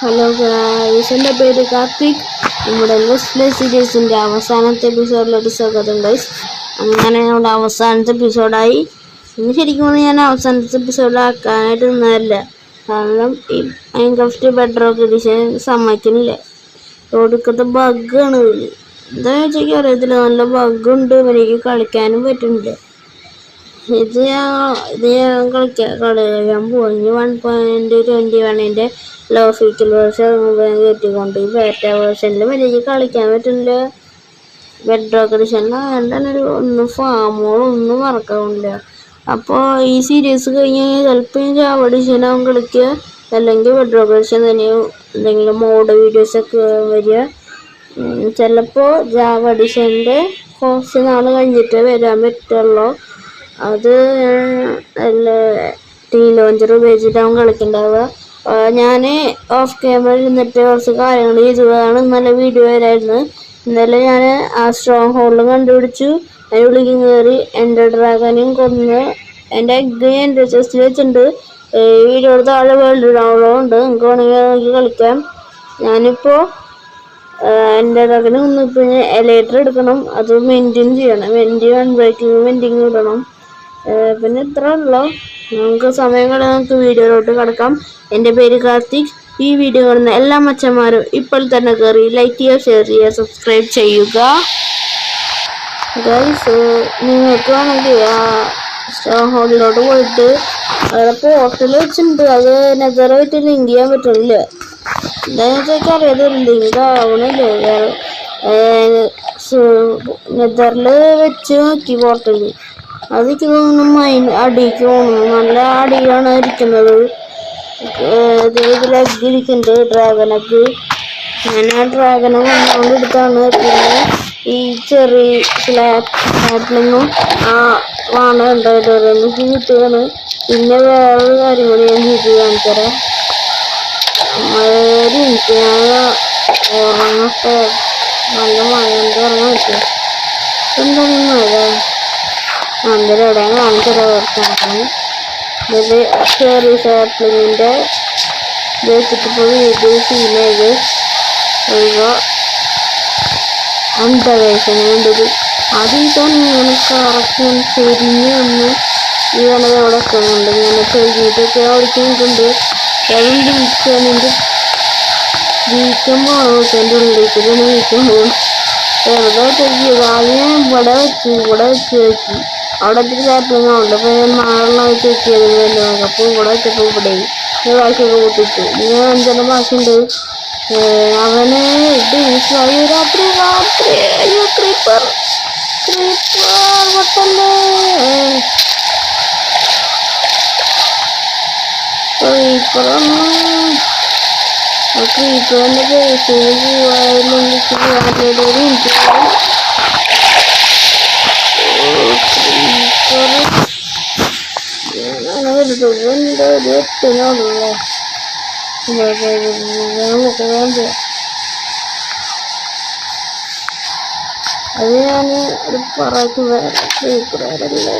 Hello guys, എൻ്റെ പേര് കാർത്തിക്. നമ്മുടെ ലെസ്ലേ സീരീസിൻ്റെ അവസാനത്തെ എപ്പിസോഡിലോട്ട് സ്വാഗതം ഗൈസ്. അങ്ങനെ നമ്മുടെ അവസാനത്തെ എപ്പിസോഡായി. ഇനി ശരിക്കും പറഞ്ഞാൽ ഞാൻ അവസാനത്തെ എപ്പിസോഡിലാക്കാനായിട്ട് നിന്നതല്ല. കാരണം ഈ മൈൻക്രാഫ്റ്റ് ബെഡ്റോക്ക് എഡിഷൻ സമ്മതിക്കുന്നില്ല. ഒടുക്കത്തെ ബഗ്ഗാണ്. എന്താണെന്ന് വെച്ചാൽ അറിയത്തില്ല, നല്ല ബഗ്ഗുണ്ട്. എനിക്ക് കളിക്കാനും പറ്റുന്നില്ല. ഇത് ഞാൻ കളിക്കാൻ പോകും. 1.21ൻ്റെ ലോ ഫീച്ചർ വേർഷൻ കയറ്റിക്കൊണ്ട് ഈ ബേറ്റ വേർഷനിൽ വലിയ കളിക്കാൻ പറ്റുന്നില്ല. ബെഡ്റോക്ക് എഡിഷനിൽ എന്താണ് ഒന്നും ഫാമുകളൊന്നും വർക്കാവുന്നില്ല. അപ്പോൾ ഈ സീരീസ് കഴിഞ്ഞ് ചിലപ്പോൾ ജാവ എഡിഷനാവും കളിക്കുക, അല്ലെങ്കിൽ ബെഡ്റോക്ക് എഡിഷൻ തന്നെയും എന്തെങ്കിലും മോഡ് വീഡിയോസൊക്കെ വരിക. ചിലപ്പോൾ ജാവ എഡിഷൻ്റെ കുറച്ച് നാൾ കഴിഞ്ഞിട്ട് വരാൻ പറ്റുള്ളൂ. അത് ടീ ലോഞ്ചർ ഉപയോഗിച്ചിട്ടാവും കളിക്കുന്നുണ്ടാവുക. ഞാൻ ഓഫ് ക്യാമറ ഇരുന്നിട്ട് കുറച്ച് കാര്യങ്ങൾ ചെയ്തതാണ്. നല്ല വീഡിയോ വരായിരുന്നു. ഇന്നലെ ഞാൻ ആ സ്ട്രോങ് ഹോളിൽ കണ്ടുപിടിച്ചു. അതിൻ്റെ ഉള്ളിൽ കയറി എൻ്റെ ഡ്രാഗനും കൊന്ന് എൻ്റെ എഗ്ഗ് എൻ്റെ ചെസ്റ്റിൽ വെച്ചിട്ടുണ്ട്. വീഡിയോയുടെ താഴെ വേൾഡ് ഡൗൺലോഡ് ഉണ്ട്, നിങ്ങൾക്ക് വേണമെങ്കിൽ നോക്കി കളിക്കാം. ഞാനിപ്പോൾ എൻ്റെ ഡ്രാഗന് കൊന്നിപ്പോൾ എലേറ്റർ എടുക്കണം, അത് മെൻറ്റിങ് ചെയ്യണം. മെൻറ്റിങ് ഇടണം. പിന്നെ ഇത്ര ഉള്ളൂ. നമുക്ക് സമയം കളയാൻ നമുക്ക് വീഡിയോയിലോട്ട് കിടക്കാം. എൻ്റെ പേര് കാർത്തിക്. ഈ വീഡിയോ കാണുന്ന എല്ലാ മച്ചന്മാരും ഇപ്പോൾ തന്നെ കയറി ലൈക്ക് ചെയ്യുക, ഷെയർ ചെയ്യുക, സബ്സ്ക്രൈബ് ചെയ്യുക ഗൈസ്. നിങ്ങൾക്ക് വേണമെങ്കിൽ ആ സ്ട്രോങ് ഹോളിലോട്ട് പോയിട്ട് അവിടെ പോർട്ടൽ വെച്ചിട്ടുണ്ട്, അത് നെതറായിട്ട് ലിങ്ക് ചെയ്യാൻ പറ്റില്ല. എന്താണെന്ന് വെച്ചാൽ അറിയാതെ ലിങ്ക് ആവണില്ല. നെതറിൽ വെച്ച് നോക്കി പോർട്ടൽ, അതൊക്കെ തോന്നുന്നു അടിക്ക് തോന്നുന്നു. നല്ല അടിയാണ് ഇരിക്കുന്നത്. ഇതിൽ എഗ്ഗ് ഇരിക്കുന്നുണ്ട്, ഡ്രാഗൺ എഗ്ഗ്. ഞാൻ ആ ഡ്രാഗനെ വന്നുകൊണ്ട് എടുത്താണ്. പിന്നെ ഈ ചെറിയ സ്ലാപ്പിലൊന്നും ആ വാണ ഉണ്ടായിട്ടൊന്ന് കിട്ടുകയാണ്. പിന്നെ വേറൊരു കാര്യം കൂടി ഞാൻ ചെയ്ത് കാണിച്ചതരാം. എനിക്ക് ഉറങ്ങട്ടെ, നല്ല മഴയുണ്ട്, ഉറങ്ങാൻ പറ്റും. എന്താണ് മഴ അന്തരം എവിടെയാണ് കാണിച്ചതാണ്. ഇത് ചെറിയ സാപ്ലിങ്ങിൻ്റെ വെച്ചിട്ടിപ്പോൾ വീഡിയോ സീനേത് ഒരു അന്തവേശം വേണ്ടത്. അതിപ്പം ഇങ്ങനെ കറക്റ്റ് ചെരിഞ്ഞ് ഒന്ന് ഇങ്ങനെ അവിടെ വെക്കുന്നുണ്ട്. ഇങ്ങനെ ചെരിഞ്ഞിട്ടൊക്കെ ഓടിക്കുന്നുണ്ട്. അതും വീക്കാണെങ്കിൽ വീക്കുമ്പോൾ എൻ്റെ ഉള്ളിലേക്ക് തന്നെ വീക്കുമ്പോൾ വെറുതെ ചെറിയത് ആദ്യം ഇവിടെ വെച്ച് വെച്ച് അവിടെ ഒത്തിരി സാപ്ലിങ്ങുണ്ട്. അപ്പോൾ ഞാൻ നാളെ ചെക്ക് ചെയ്ത് അപ്പോൾ ഇവിടെ വെച്ചപ്പോൾ ഇവിടെ ബാക്കിയൊക്കെ കൂട്ടിട്ട് ഇങ്ങനെ 5 ബാക്കിയുണ്ട്. അവന് രാത്രി അയ്യോ ക്രീപ്പർ പൊട്ടല്ലേ. ക്രീപ്പറിൻ്റെ ബേസിന് പോവാതില്ലെങ്കിൽ അത് ഞാൻ ഒരു പറയ്ക്ക് വേറെ ക്രീപ്പറല്ലേ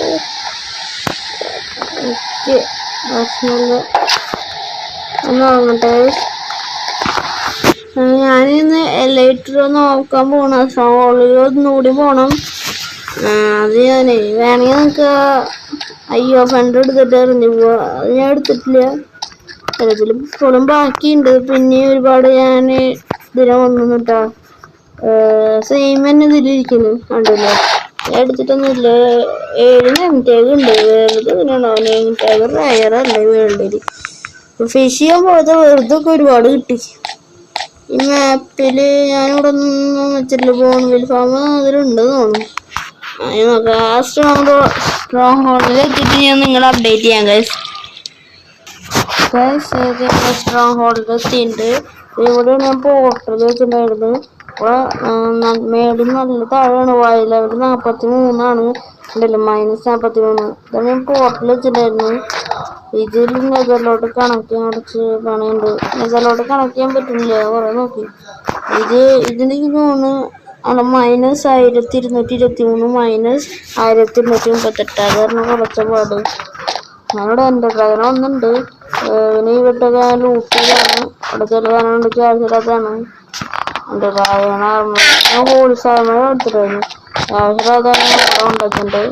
എനിക്ക് ഭക്ഷണം ഒന്നാകട്ടെ. ഞാനിന്ന് എലൈറ്റർ നോക്കാൻ പോകണം. ഹോളിൽ ഒന്നുകൂടി പോകണം. അത് ഞാനേ വേണമെങ്കിൽ നമുക്ക് അയ്യോ ഫണ്ട് എടുത്തിട്ട് എറിഞ്ഞു പോവാ. അത് ഞാൻ എടുത്തിട്ടില്ല. ചിലതിൽ ഇപ്പോഴും ബാക്കിയുണ്ട്. പിന്നെ ഒരുപാട് ഞാൻ ഇതിനെ വന്നു കേട്ടോ. സെയിം തന്നെ ഇതിലിരിക്കുന്നു കണ്ടല്ലോ. എടുത്തിട്ടൊന്നുമില്ല. 7 നെയിംടാഗ് ഉണ്ട്. World ഇതിനാണോ name tag? റയറല്ലേ വേൾഡിൽ. ഫിഷ് ചെയ്യാൻ പോയത് വെറുതെ ഒക്കെ ഒരുപാട് കിട്ടി. ഈ മാപ്പിൽ ഞാനിവിടെ ഒന്നും വെച്ചിട്ടില്ല. ബോൺവിൽ ഫാം അതിലുണ്ട് തോന്നുന്നു. നോക്കാം. ആ സ്ട്രോങ് ഹോളിൽ എത്തിയിട്ട് ഞാൻ നിങ്ങളെ അപ്ഡേറ്റ് ചെയ്യാം ഗൈസ്. സ്ട്രോങ് ഹോളിൽ എത്തിയിട്ടുണ്ട്. ഇവിടെ ഞാൻ പോർട്ടൽ വെച്ചിട്ടുണ്ടായിരുന്നു. മേടിൽ നല്ല താഴെയാണ്. വൈ ലെവൽ 43 ഉണ്ടല്ലോ, -43. ഇതാണ് ഞാൻ പോർട്ടൽ വെച്ചിട്ടുണ്ടായിരുന്നു. ഇതിൽ നെതറിലോട്ട് കണക്ട് ചെയ്യാൻ കുറച്ച് പണിയുണ്ട്. നെതറിലോട്ട് കണക്ട് ചെയ്യാൻ പറ്റുന്നില്ല. കുറേ നോക്കി. ഇതിലേക്ക് തോന്നുന്നു -1223 -1238. അത് കാരണം കുറച്ച പാട്. ഞാനിവിടെ എൻ്റെ ഡ്രാഗൺ ഒന്നുണ്ട്. പിന്നെ ഈ വിട്ടൊക്കെ ലൂട്ടിയതാണ്. അവിടെ ചെറുതാനുണ്ട് ക്യാഷിലതാണ്. എൻ്റെ ഹോൾസാമ എടുത്തിട്ടായിരുന്നു. ക്യാഷിലതാണ് ഇവിടെ ഉണ്ടാക്കിയിട്ടുണ്ട്.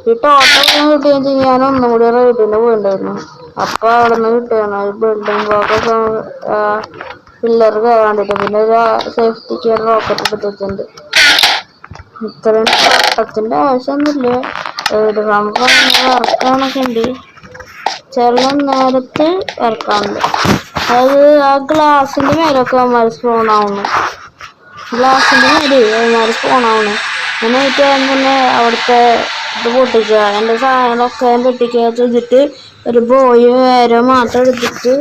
ഈ ടോട്ടൽ കിട്ടിയെന്ന് വെച്ചാൽ ഞാൻ ഒന്നും കൂടി റേഡിന് പോയിട്ടുണ്ടായിരുന്നു. അപ്പൊ അവിടെ നിന്ന് കിട്ടിയാണ് ബിൽഡിംഗ് ബ്ലോക്കൊക്കെ പില്ലർ കയറാണ്ടിട്ട്. പിന്നെ ഒരു സേഫ്റ്റിക്ക് റോക്കറ്റ് എടുത്തിട്ടുണ്ട്. ഇത്രയും ടോട്ടത്തിന്റെ ആവശ്യമൊന്നുമില്ല. നമുക്ക് വറക്കാനൊക്കെ ഉണ്ട്. ചില നേരത്ത് വറക്കാറുണ്ട്. അതായത് ആ ഗ്ലാസിന്റെ മേലൊക്കെ അവന്മാർ സ്പോൺ ആവുന്നു. ഗ്ലാസിന്റെ മേലെ അവന്മാർ സ്പോൺ ആവുന്നു. അങ്ങനെ തന്നെ അവിടുത്തെ ഇത് പൊട്ടിക്കുക. എൻ്റെ സാധനങ്ങളൊക്കെ പൊട്ടിക്കകത്ത് വെച്ചിട്ട് ഒരു ബോയ് വേറെ മാത്രം എടുത്തിട്ട്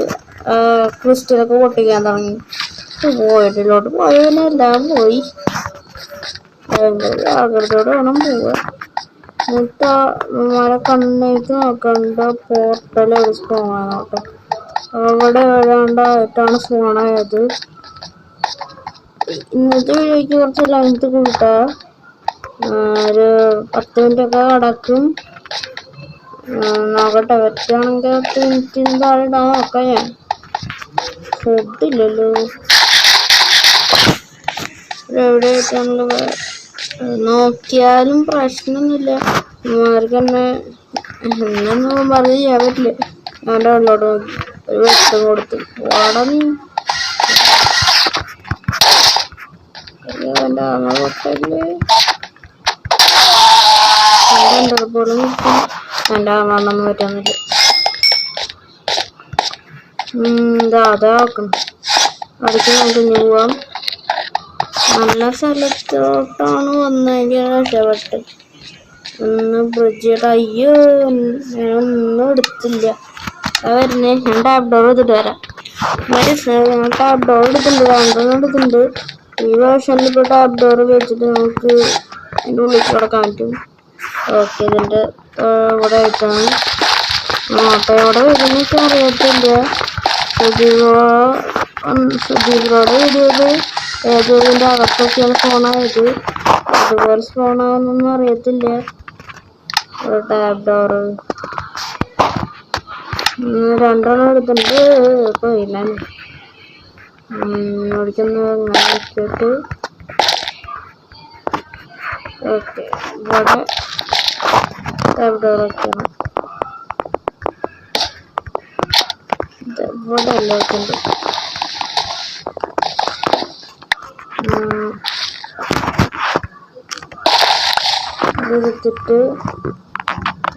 ക്രിസ്റ്റലൊക്കെ പൊട്ടിക്കാൻ തുടങ്ങി. ബോയിലോട്ട് പോയവനെ എല്ലാം പോയി. ഭയങ്കര ജാഗ്രതയോടെ വേണം പോവുക. എന്നിട്ട് മഴ കണ്ണേക്ക് നോക്കണ്ട പോർട്ടൽ ഒരു സ്പോണാണോട്ടെ. അവിടെ ഏതാണ്ടായിട്ടാണ് സ്പോണായത്. ഇന്നത്തെ വീഡിയോയ്ക്ക് കുറച്ച് ലെങ്ത് കൂട്ടാ. ഒരു 10 മിനിറ്റൊക്കെ കിടക്കും. നോക്കട്ടെ, പറ്റുകയാണെങ്കിൽ 10 മിനിറ്റിന് താഴെ ഇടാൻ നോക്കാം. ഞാൻ ഫുഡില്ലല്ലോ. എവിടെയായിട്ടാണല്ലോ നോക്കിയാലും പ്രശ്നമൊന്നുമില്ല. ഇവർക്ക് തന്നെ എന്നൊന്നും പറഞ്ഞ് ചെയ്യാൻ പറ്റില്ല. അവൻ്റെ ഉള്ളോട്ട് നോക്കി ഒരു വെട്ടം കൊടുത്തു വാടനി അവൻ്റെ ആമ പൊട്ടല്ലേ. എൻ്റെ പോലും എൻ്റെ ആമാന്നൊന്നും പറ്റാന്നില്ല. അതാക്കണം അടിച്ച് നമുക്ക് ഇനി പോവാം. നല്ല സ്ഥലത്തോട്ടാണ് വന്നതിന് രക്ഷപ്പെട്ട്. ഒന്ന് ബ്രിഡ്ജിയുടെ അയ്യോ ഒന്നും എടുത്തില്ല. വരുന്നേ ഞാൻ ടാപ്പ് ഡോർ എടുത്തിട്ട് വരാം. ഞാൻ ടാപ്പ് ഡോർ എടുത്തിട്ടുണ്ട്, 2 എടുത്തിട്ടുണ്ട്. ഈ വേർഷനിൽ ഇപ്പോൾ ടാപ്പ് ഡോർ വെച്ചിട്ട് നമുക്ക് അതിൻ്റെ ഉള്ളിൽ കിടക്കാൻ പറ്റും. ഓക്കെ, ഇതിൻ്റെ ഇവിടെ ആയിട്ടാണ് അപ്പോൾ ഇവിടെ വരുന്നൊക്കെ അറിയത്തില്ല. സുധീറോടെ വീഡിയോയിൽ ഏതൊരു അകത്തൊക്കെയാണ് ഫോണായത്. അതുപോലെ ഫോണാവുന്നൊന്നും അറിയത്തില്ല. ടാപ്പ് ഡോറ് 2 എടുത്തിട്ട് പോയില്ല. ഓടിക്കുന്ന വെച്ചിട്ട് ഓക്കെ ഇവിടെ ടാപ്പ് ഡോർ വയ്ക്കണം. ഇവിടെ എല്ലാം വെക്കുന്നുണ്ട്. എടുത്തിട്ട്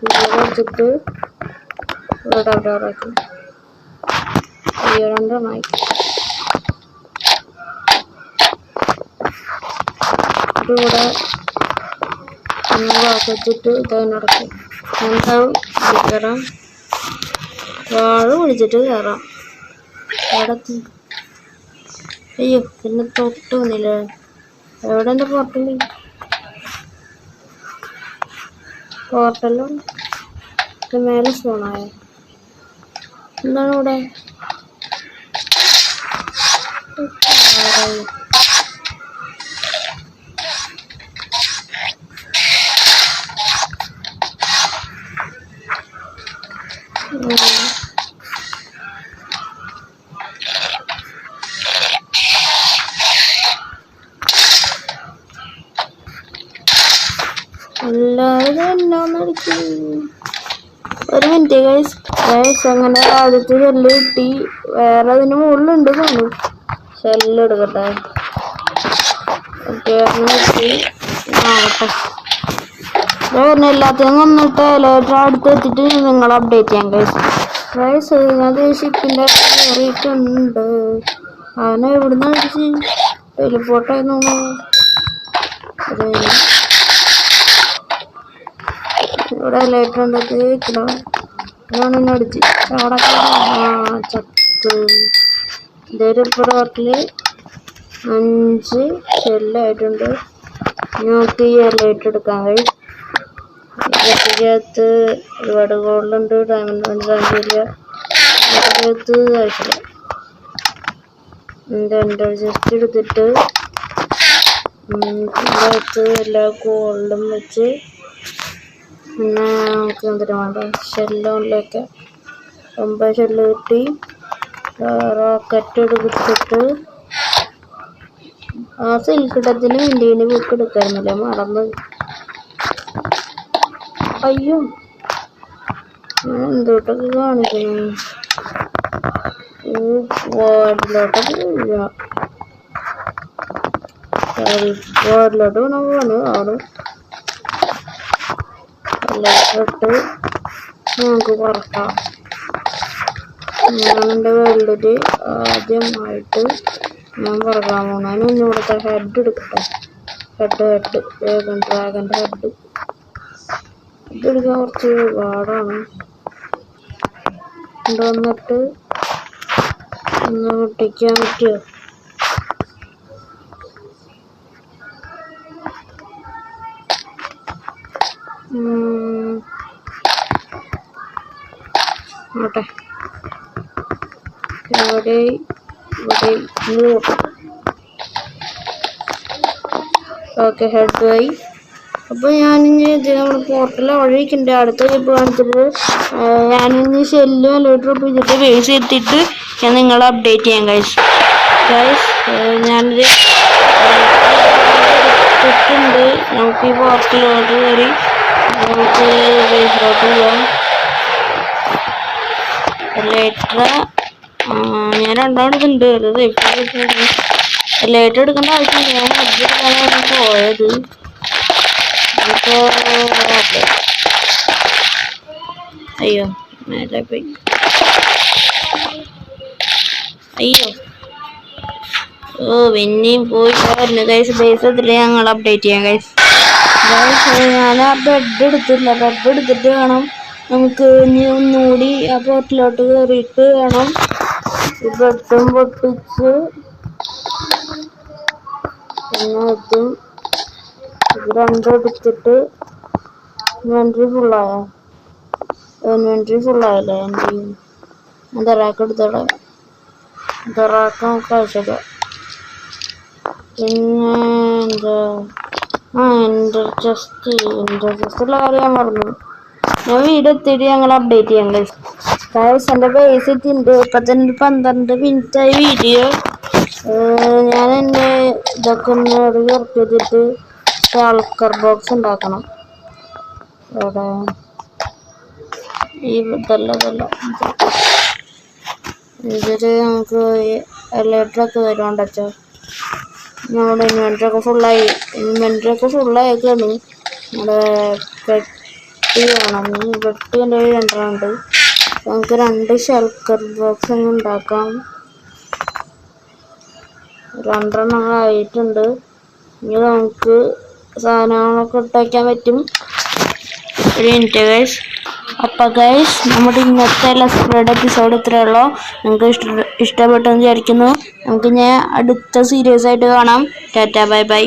ഇവിടെ വെച്ചിട്ട് ഇവിടെ ടാപ്പ് ഡോർ വയ്ക്കണം. 2 ഇവിടെ വെച്ചിട്ട് ഇതതിനടക്കും. എന്താവും കയറാം, വാഴ പിടിച്ചിട്ട് കയറാം. അവിടെ അയ്യോ പിന്നെ തൊട്ട് വന്നില്ല. എവിടെ എൻ്റെ പോർട്ടലും മേലെ സ്പോണായ എന്താണ് ഇവിടെ എല്ലാവരും എന്നാന്നടിക്കും. 1 മിനിറ്റ് ഗൈസ്. അങ്ങനെ ആദ്യത്തെ ഷെല്ല് കിട്ടി. വേറെ അതിന് മുകളിലുണ്ട് തോന്നുന്നു. ഷെല്ല് എടുക്കട്ടെ. ആവട്ടെ. എല്ലാത്തിനും വന്നിട്ട് ലേറ്റർ അടുത്ത് എത്തിയിട്ട് നിങ്ങൾ അപ്ഡേറ്റ് ചെയ്യാം ഗൈസ്. അത് ഷിപ്പിൻ്റെ കയറിയിട്ടുണ്ട്. അവനെ എവിടുന്ന് അടിച്ച് ടെലിപ്പോർട്ടായിരുന്നു. ഇവിടെ ലേറ്റർ ഉണ്ടത് വെക്കണം. അതാണ് എന്നെ അടിച്ച് അവിടെ ചത്ത്. ഇതൊരു ടോട്ടല് 5 ഷെല്ലായിട്ടുണ്ട്. നമുക്ക് ഈ ലൈറ്റ് എടുക്കാൻ കഴിയും. ഇതിനകത്ത് ഒരുപാട് ഗോൾഡുണ്ട്. ഡയമണ്ട് കാണില്ല. ഇതിനകത്ത് ആവശ്യമില്ല. എൻ്റെ ജസ്റ്റ് എടുത്തിട്ട് ഇതിനകത്ത് എല്ലാ ഗോൾഡും വെച്ച് പിന്നെ നമുക്ക് എന്തിനു വേണ്ട ഷെല്ലോണിലേക്ക് 9 ഷെല്ല് കിട്ടി. റോക്കറ്റ് എടുത്തിട്ട് ആ സിൽക്കിട്ടത്തിന് വേണ്ടി ബുക്ക് എടുക്കായിരുന്നല്ലേ, മറന്ന്. അയ്യോ എന്തോട്ടൊക്കെ കാണിക്കുന്നു. വാർഡിലോട്ടൊക്കെ ഇല്ല, വാർഡിലോട്ട് പോണ ആണ്. ഇട്ട് നമുക്ക് പറക്കാം. ഞാനെൻ്റെ വേൾഡില് ആദ്യമായിട്ട് ഞാൻ പറക്കാൻ പോകണം. അതിനൊന്നും ഇവിടുത്തെ ഹെഡ് എടുക്കട്ടെ. ഡ്രാഗൻ്റെ ഹെഡ് ഇതെടുക്കാൻ കുറച്ച് പാടാണ്. കൊണ്ടുവന്നിട്ട് ഒന്ന് പൊട്ടിക്കാൻ പറ്റുമോ? നോട്ടെ, ഇവിടെ ഓക്കെ, ഹെഡ് ആയി. അപ്പോൾ ഞാനിനി ഇത് നമ്മുടെ പോർട്ടലിൽ വഴിക്കുണ്ട്. അടുത്ത ഇപ്പോൾ കാണിച്ചിട്ട് ഞാനിനി ഷെല്ലും എല്ലോട്ടും ഒപ്പിച്ചിട്ട് ബേസ് എത്തിയിട്ട് ഞാൻ നിങ്ങളെ അപ്ഡേറ്റ് ചെയ്യാം ഗൈസ്. ഞാനൊരു ഉണ്ട്. നമുക്ക് ഈ പോർട്ടലിലോട്ട് കയറി നമുക്ക് ബേസിലോട്ട് പോകാം. ലേറ്റർ ഞാൻ രണ്ടാമതുണ്ട്. അത് ലേറ്റർ എടുക്കേണ്ട ആവശ്യമില്ല, ഞാൻ എടുക്കാനാണ് പോയത്. അയ്യോ മേലെ പോയി. അയ്യോ പിന്നെയും പോയി പറഞ്ഞു ഗൈസ്. ബേസ് എത്തിട്ട് ഞങ്ങൾ അപ്ഡേറ്റ് ചെയ്യാം ഗൈസ്. ഞാൻ ആ ബെഡ് എടുത്തില്ല. ബെഡ് എടുത്തിട്ട് വേണം നമുക്ക് ഇനി ഒന്നുകൂടി ആ പോർട്ടിലോട്ട് കയറിയിട്ട് വേണം ഈ ബെഡും പൊട്ടിച്ച് പിന്നെ ഇതും ഇത് രണ്ടും എടുത്തിട്ട് ഇൻവെൻട്രി ഫുള്ളായല്ലേ എൻ്റെ ദറാക്ക് എടുത്തോളാം. ദറാക്ക് നമുക്ക് ആവശ്യമില്ല. പിന്നെ എന്താ എൻ്റെ ചെസ്റ്റുള്ള കാര്യം ഞാൻ പറഞ്ഞു. ഞാൻ വീഡിയോ എത്തിയിട്ട് ഞങ്ങൾ അപ്ഡേറ്റ് ചെയ്യാം ഗൈസ്. എൻ്റെ ബേസ് എത്തിയിട്ടുണ്ട്. ഇപ്പം തന്നെ 12 മിനിറ്റായി വീഡിയോ. ഞാൻ എൻ്റെ ഇതൊക്കെ ഒന്ന് വർക്ക് ചെയ്തിട്ട് ഷൾക്കർ ബോക്സ് ഉണ്ടാക്കണം. ഇവിടെ ഈ ഇതല്ല ഇതിൽ നമുക്ക് ലെറ്ററൊക്കെ വരുവാണ്ടോ. നമ്മുടെ ഇൻവെൻറ്ററൊക്കെ ഫുള്ളായേക്കാണ്. നമ്മുടെ പെട്ടി വേണം. പെട്ടി എൻ്റെ കയ്യിൽ 2 ഉണ്ട്. നമുക്ക് 2 ഷൾക്കർ ബോക്സ് അങ്ങ് ഉണ്ടാക്കാം. 2 ആയിട്ടുണ്ട്. ഇനി നമുക്ക് സാധനങ്ങളൊക്കെ ഇട്ട് വയ്ക്കാൻ പറ്റും. ഒരു മിനിറ്റ് ഗൈസ്. അപ്പോൾ ഗൈസ്, നമ്മുടെ ഇന്നത്തെ ലെറ്റ്സ് പ്ലേയുടെ എപ്പിസോഡ് ഇത്രയേ ഉള്ളൂ. നിങ്ങൾക്ക് ഇഷ്ടപ്പെട്ടെന്ന് വിചാരിക്കുന്നു. നമുക്ക് ഞാൻ അടുത്ത സീരിയസ് ആയിട്ട് കാണാം. Tata bye bye.